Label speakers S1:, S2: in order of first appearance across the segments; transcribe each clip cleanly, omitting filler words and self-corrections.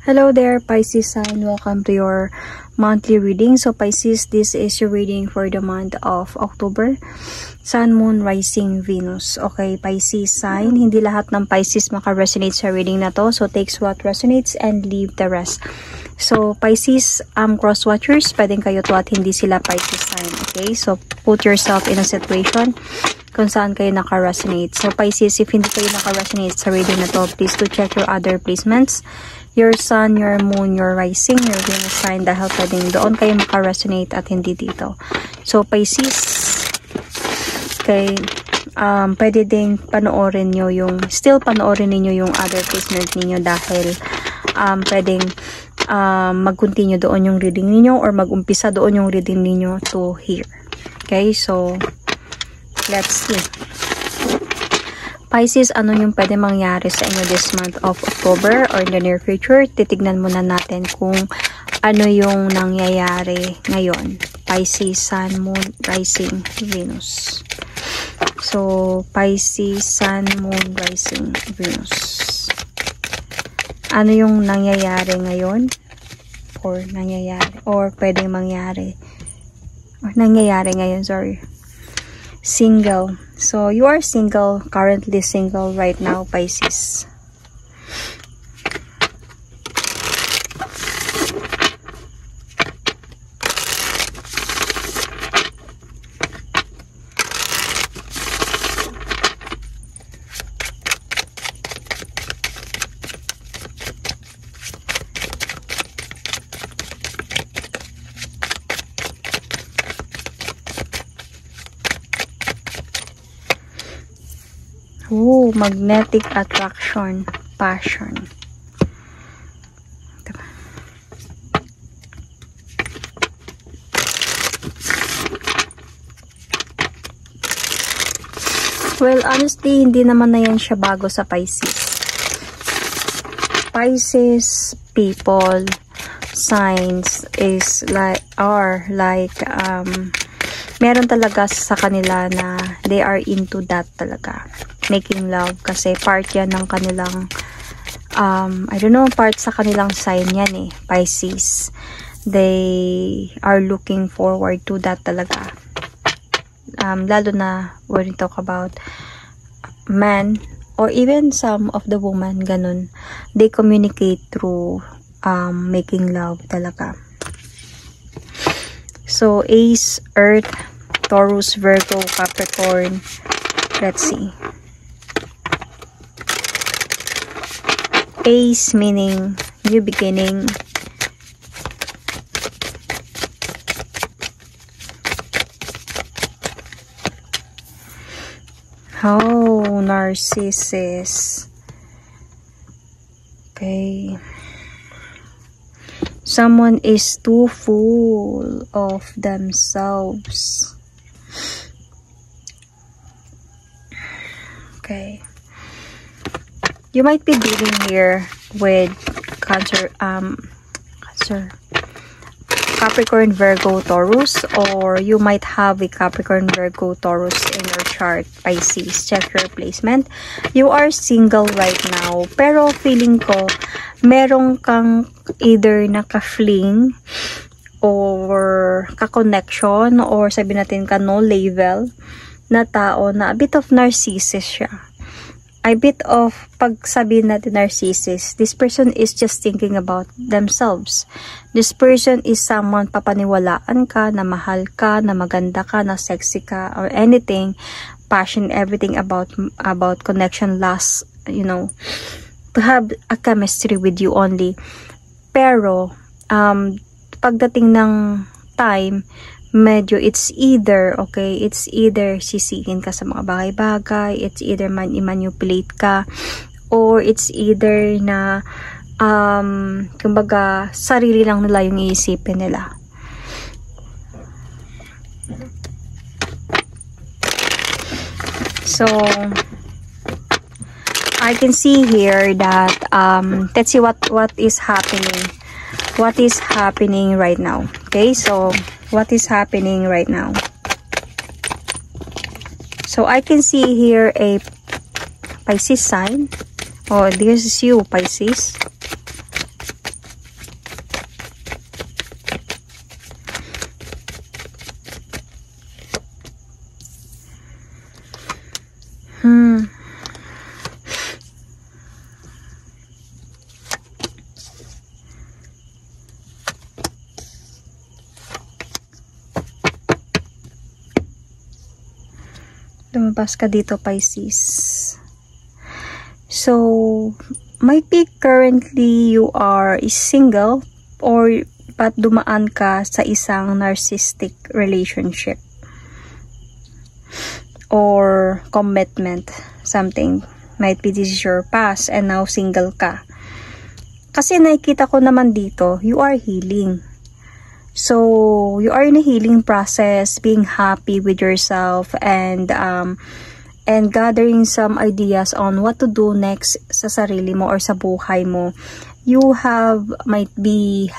S1: Hello there, Pisces sign. Welcome to your monthly reading. So Pisces, this is your reading for the month of October. Sun, Moon, Rising, Venus. Okay, Pisces sign. Hindi lahat ng Pisces maka-resonate sa reading na to. So takes what resonates and leave the rest. So Pisces, cross-watchers, pwedeng kayo to at hindi sila Pisces sign. Okay, so put yourself in a situation kung saan kayo naka-resonate. So Pisces, if hindi kayo naka-resonate sa reading na to, please do check your other placements. Your sun, your moon, your rising, your Venus sign, dahil pwedeng doon kayo maka-resonate at hindi dito. So Pisces, okay, pwede ding panoorin nyo panoorin ninyo yung other placement ninyo dahil pwedeng mag-continue doon yung reading ninyo or mag-umpisa doon yung reading ninyo to here. Okay, so let's see. Pisces, ano yung pwede mangyari sa inyo this month of October or in the near future? Titignan muna natin kung ano yung nangyayari ngayon. Pisces, Sun, Moon, Rising, Venus. So, Pisces, Sun, Moon, Rising, Venus. Ano yung nangyayari ngayon? Or pwedeng mangyari. Or nangyayari ngayon, sorry. Single. So, you are single, currently single right now, Pisces. Oh, magnetic attraction, passion. Diba? Well, honestly, hindi naman na yan siya bago sa Pisces. Pisces people, signs is meron talaga sa kanila na they are into that talaga. Making love kasi part yan ng kanilang I don't know, part sa kanilang sign yan eh, Pisces. They are looking forward to that talaga. Lalo na when we talk about man or even some of the woman, ganun. They communicate through making love talaga. So Ace, Earth, Taurus, Virgo, Capricorn. Let's see. Ace meaning new beginning. Oh, Narcissus. Okay. Someone is too full of themselves. Okay. You might be dealing here with Capricorn, Virgo, Taurus, or you might have a Capricorn, Virgo, Taurus in your chart, Pisces. Check your placement. You are single right now, pero feeling ko merong kang either naka-fling or ka-connection or sabi natin ka no level na tao na a bit of narcissist siya. A bit of, pag sabihin natin narcissist, this person is just thinking about themselves. This person is someone papaniwalaan ka, na mahal ka, na maganda ka, na sexy ka, or anything, passion, everything about connection, lust, you know, to have a chemistry with you only. Pero, pagdating ng time, medyo it's either sisihin ka sa mga bagay-bagay, it's either manipulate ka, or it's either na kumbaga sarili lang nila yung iisipin nila. So I can see here that let's see what is happening right now. Okay, so what is happening right now? So I can see here a Pisces sign. Oh, this is you, Pisces. lumabas ka dito, Pisces. So, might be currently you are single or but dumaan ka sa isang narcissistic relationship or commitment, something. Might be this is your past and now single ka. Kasi nakikita ko naman dito, you are healing. So, you are in a healing process, being happy with yourself and gathering some ideas on what to do next sa sarili mo or sa buhay mo. You might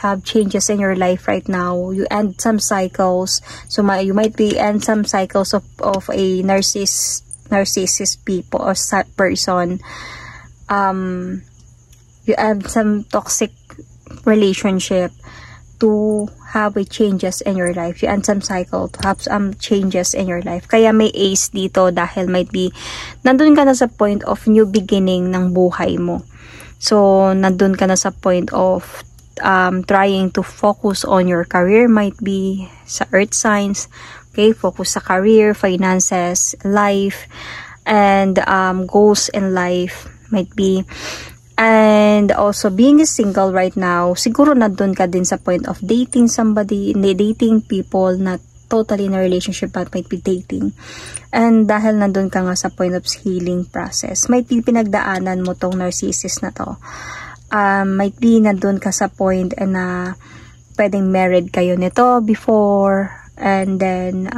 S1: have changes in your life right now. You end some cycles. So, you might be end some cycles of a narcissist people or person. You have some toxic relationship to have a changes in your life. You end some cycle to have some changes in your life. Kaya may ace dito dahil might be nandun ka na sa point of new beginning ng buhay mo. So, nandun ka na sa point of trying to focus on your career. Might be sa earth signs. Okay, focus sa career, finances, life, and goals in life. Might be. And also, being single right now, siguro nandun ka din sa point of dating somebody, dating people, not totally in a relationship, but might be dating. And dahil nandun ka nga sa point of healing process, might be pinagdaanan mo tong narcissist na to. Might be nandun ka sa point na pwedeng married kayo nito before, and then,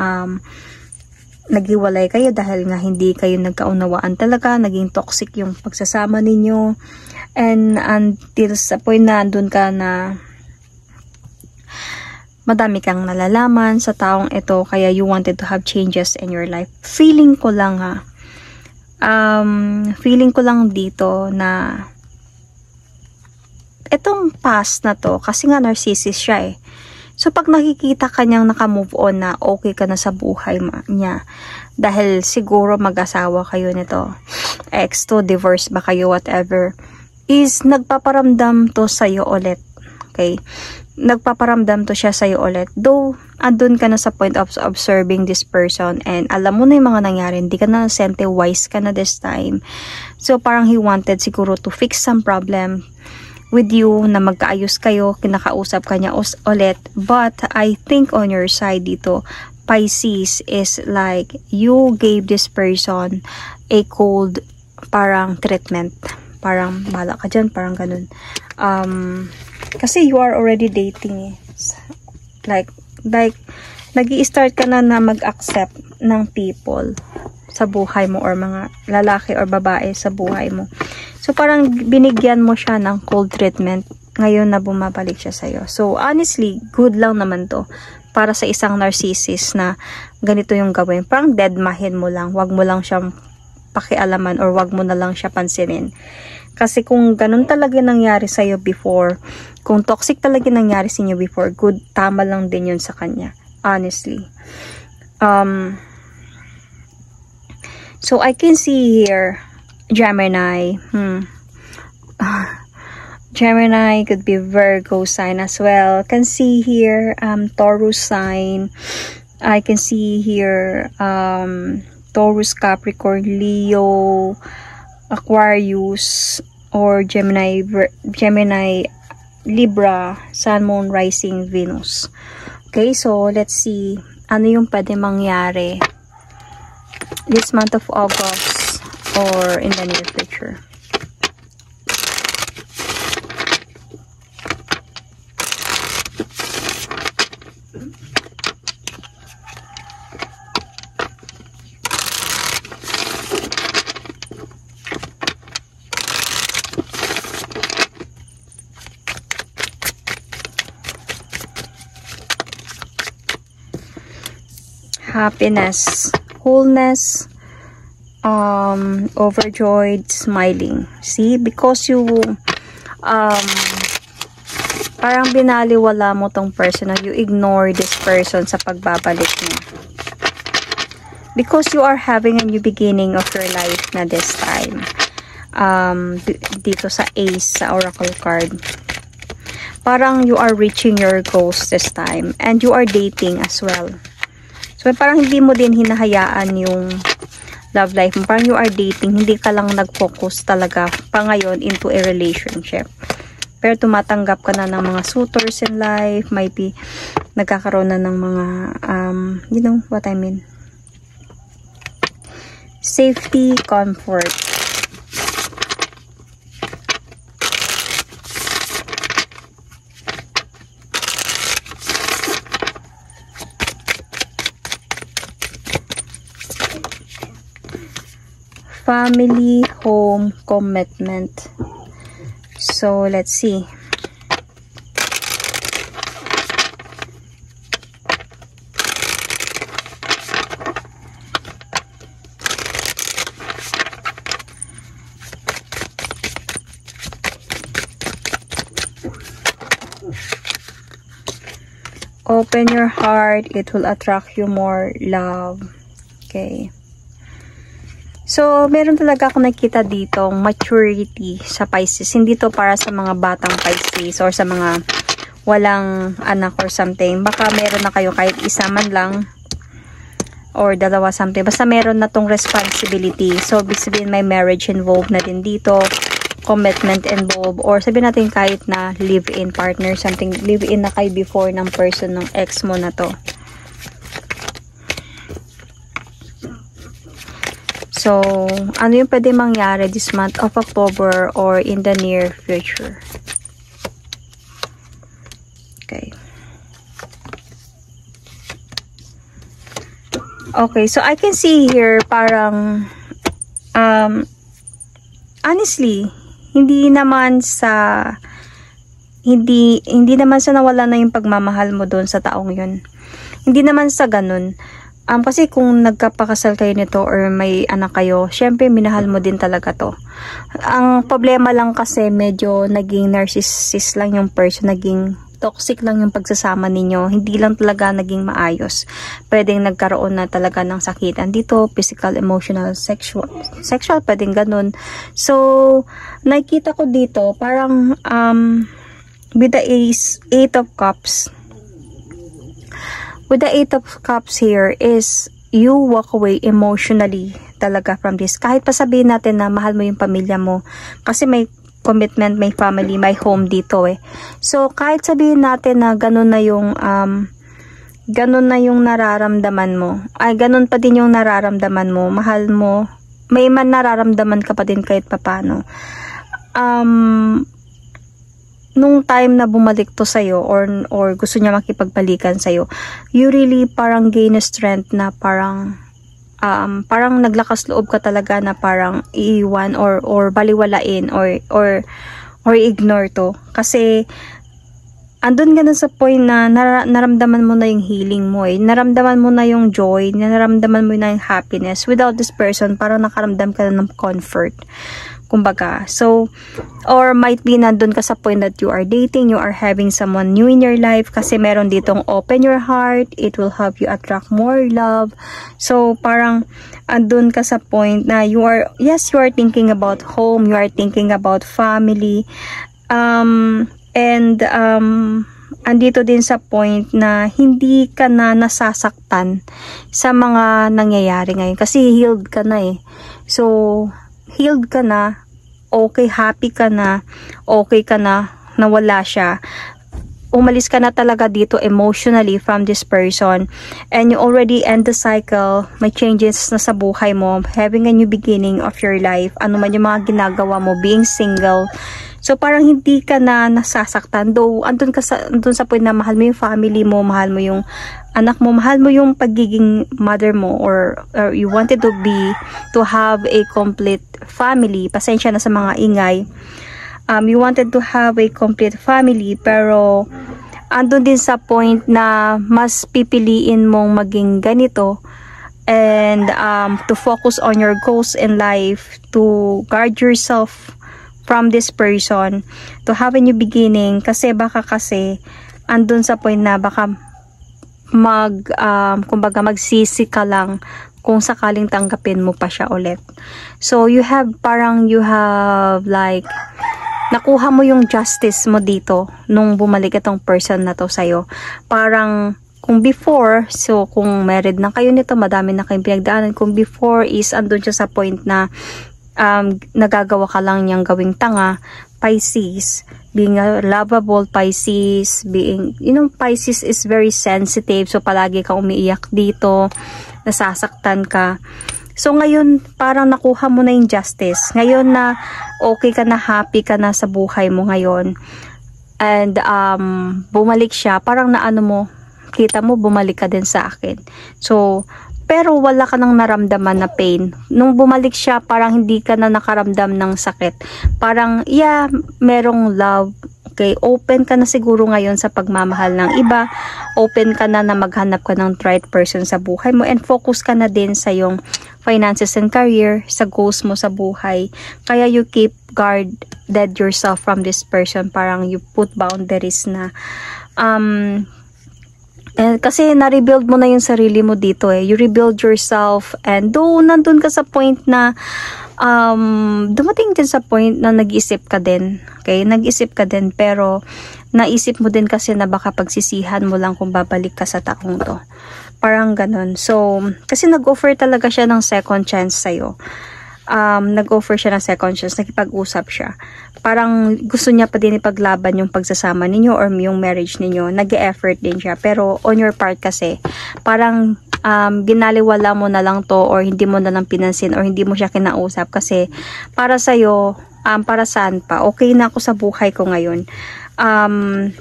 S1: naghiwalay kayo dahil nga hindi kayo nagkaunawaan talaga, naging toxic yung pagsasama ninyo, and until sa point na andun ka na madami kang nalalaman sa taong ito, kaya you wanted to have changes in your life. Feeling ko lang dito na itong past na to, kasi nga narcissist siya eh. So, pag nakikita ka niyang naka-move on na okay ka na sa buhay niya, dahil siguro mag-asawa kayo nito, ex to, divorce ba kayo, whatever, is nagpaparamdam to sa'yo ulit. Okay? Nagpaparamdam to siya sa'yo ulit. Though, andun ka na sa point of observing this person and alam mo na yung mga nangyari, hindi ka na sente, wise ka na this time. So, parang he wanted siguro to fix some problem with you, na magkaayos kayo, kinakausap ka niya ulit. But I think on your side dito, Pisces, is like you gave this person a cold parang treatment. Parang bala ka dyan, parang ganun. Kasi you are already dating eh. Like nag-i-start ka na mag-accept ng people sa buhay mo or mga lalaki or babae sa buhay mo. So, parang binigyan mo siya ng cold treatment ngayon na bumabalik siya sa'yo. So, honestly, good lang naman to para sa isang narcissist na ganito yung gawin. Parang deadmahin mo lang. Wag mo lang siyang pakialaman or wag mo na lang siya pansinin. Kasi kung ganun talaga nangyari sa'yo before, kung toxic talaga nangyari sa inyo before, good, tama lang din yun sa kanya. Honestly. So, I can see here, Gemini. Gemini could be Virgo sign as well. Can see here, Taurus sign. I can see here, Taurus, Capricorn, Leo, Aquarius, or Gemini, Libra, Sun, Moon, Rising, Venus. Okay, so let's see ano yung pwede mangyari this month of August or in the near future. Happiness, wholeness, overjoyed, smiling. See, because you parang binaliwala mo tong person, you ignore this person sa pagbabalik niya. Because you are having a new beginning of your life na this time. Dito sa Ace, sa Oracle card. Parang you are reaching your goals this time. And you are dating as well. So, parang hindi mo din hinahayaan yung love life mo. Parang you are dating, hindi ka lang nag-focus talaga pa ngayon into a relationship. Pero tumatanggap ka na ng mga suitors in life, might be nagkakaroon na ng mga, you know what I mean. Safety, comfort. Family, home, commitment. So, let's see. Open your heart, it will attract you more love. Okay. So, meron talaga ako nakita dito maturity sa Pisces. Hindi to para sa mga batang Pisces or sa mga walang anak or something. Baka meron na kayo kahit isa man lang or dalawa something. Basta meron na tong responsibility. So, ibig sabihin may marriage involved na din dito. Commitment involved. Or sabihin natin kahit na live-in partner something. Live-in na kayo before ng person ng ex mo na to. So, ano yung pwede mangyari this month of October or in the near future? Okay. Okay, so I can see here parang, honestly, hindi naman sa nawala na yung pagmamahal mo doon sa taong yun. Hindi naman sa ganun. Kasi kung nagkapakasal kayo nito or may anak kayo, syempre minahal mo din talaga to. Ang problema lang kasi medyo naging narcissist lang yung person, naging toxic lang yung pagsasama ninyo. Hindi lang talaga naging maayos. Pwedeng nagkaroon na talaga ng sakitan dito, physical, emotional, sexual, pwedeng ganun. So, nakita ko dito, parang with the Eight of Cups, with the Eight of Cups here is you walk away emotionally talaga from this. Kahit pa sabihin natin na mahal mo yung pamilya mo. Kasi may commitment, may family, may home dito eh. So, kahit sabihin natin na ganun na yung nararamdaman mo. Ay, ganun pa din yung nararamdaman mo. Mahal mo. May man nararamdaman ka pa din kahit papano. Nung time na bumalik to sa'yo or gusto niya makipagbalikan sa'yo, you really parang gain a strength na parang naglakas loob ka talaga na parang iiwan or baliwalain or ignore to. Kasi andun ka na sa point na naramdaman mo na yung healing mo eh. Naramdaman mo na yung joy, naramdaman mo na yung happiness. Without this person, parang nakaramdam ka na ng comfort. Kumbaga. So, or might be nandun ka sa point that you are dating, you are having someone new in your life kasi meron ditong open your heart, it will help you attract more love. So, parang andun ka sa point na you are thinking about home, you are thinking about family, andito din sa point na hindi ka na nasasaktan sa mga nangyayari ngayon kasi healed ka na eh. So, healed ka na, okay, happy ka na, okay ka na, nawala siya. Umalis ka na talaga dito emotionally from this person and you already end the cycle, may changes na sa buhay mo, having a new beginning of your life, ano man yung mga ginagawa mo, being single. So parang hindi ka na nasasaktan, though andun sa point na mahal mo yung family mo, mahal mo yung anak mo, mahal mo yung pagiging mother mo or you wanted to have a complete family. Pasensya na sa mga ingay. You wanted to have a complete family pero andun din sa point na mas pipiliin mong maging ganito and to focus on your goals in life, to guard yourself from this person, to have a new beginning kasi andun sa point na baka kumbaga magsisi ka lang kung sakaling tanggapin mo pa siya ulit. So you have like nakuha mo yung justice mo dito nung bumalik itong person na to sa'yo. Parang kung before, so kung married na kayo nito, madami na kayong pinagdaanan. Kung before is andun siya sa point na nagagawa ka lang niyang gawing tanga, Pisces, being a lovable Pisces, being, Pisces is very sensitive, so palagi kang umiiyak dito, nasasaktan ka. So ngayon, parang nakuha mo na yung justice. Ngayon na okay ka na, happy ka na sa buhay mo ngayon, and bumalik siya, parang naano mo, kita mo, bumalik ka din sa akin. So, pero wala ka nang naramdaman na pain. Nung bumalik siya, parang hindi ka na nakaramdam ng sakit. Parang, yeah, merong love. Okay, open ka na siguro ngayon sa pagmamahal ng iba. Open ka na maghanap ka ng right person sa buhay mo. And focus ka na din sa yung finances and career, sa goals mo sa buhay. Kaya you keep guarded yourself from this person. Parang you put boundaries na, kasi na-rebuild mo na yung sarili mo dito eh. You rebuild yourself, and though nandun ka sa point na dumating din sa point na nag-isip ka din. Okay? Nag-isip ka din, pero naisip mo din kasi na baka pagsisihan mo lang kung babalik ka sa taong to. Parang ganun. So, kasi nag-offer talaga siya ng second chance sa'yo. Nag-offer siya ng second chance, nakipag-usap siya. Parang gusto niya pa din ipaglaban yung pagsasama ninyo or yung marriage ninyo. Nag-e-effort din siya. Pero on your part kasi, parang ginaliwala mo na lang to, or hindi mo na lang pinansin, or hindi mo siya kinausap kasi para sa'yo, para saan pa? Okay na ako sa buhay ko ngayon.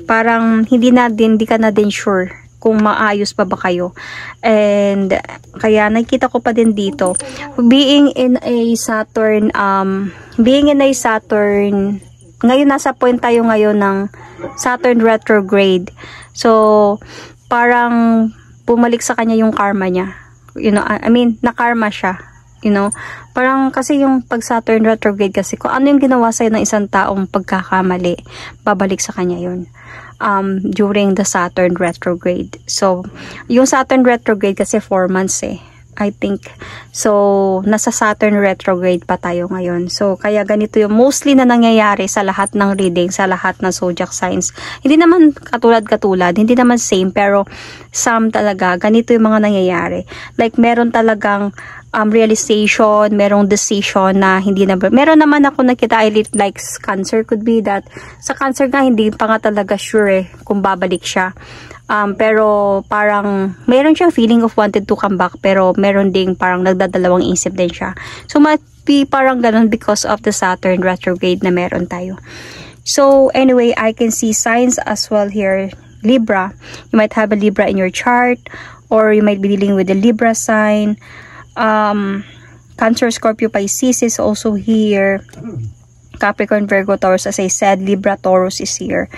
S1: Parang hindi ka na din sure kung maayos pa ba kayo. And kaya nakikita ko pa din dito, being in a Saturn, ngayon nasa point tayo ngayon ng Saturn retrograde. So parang bumalik sa kanya yung karma niya. Na-karma siya. Parang kasi yung pag Saturn retrograde kasi, kung ano yung ginawa sa'yo ng isang taong pagkakamali, babalik sa kanya yun. During the Saturn retrograde. So, yung Saturn retrograde kasi 4 months I think. So, nasa Saturn retrograde pa tayo ngayon. So, kaya ganito yung mostly na nangyayari sa lahat ng reading, sa lahat ng zodiac signs. Hindi naman katulad, hindi naman same, pero some talaga, ganito yung mga nangyayari. Like, meron talagang realization, merong decision na hindi na, meron naman ako nakita, like Cancer could be that, sa Cancer nga, hindi pa nga talaga sure kung babalik siya. Pero parang meron siyang feeling of wanted to come back, pero meron ding parang nagdadalawang isip din siya. So might be parang ganun because of the Saturn retrograde na meron tayo. So anyway, I can see signs as well here. Libra, you might have a Libra in your chart, or you might be dealing with a Libra sign. Cancer, Scorpio, Pisces is also here. Capricorn, Virgo, Taurus, as I said, Libra, Taurus is here.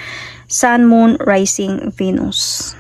S1: Sun, Moon, Rising, Venus.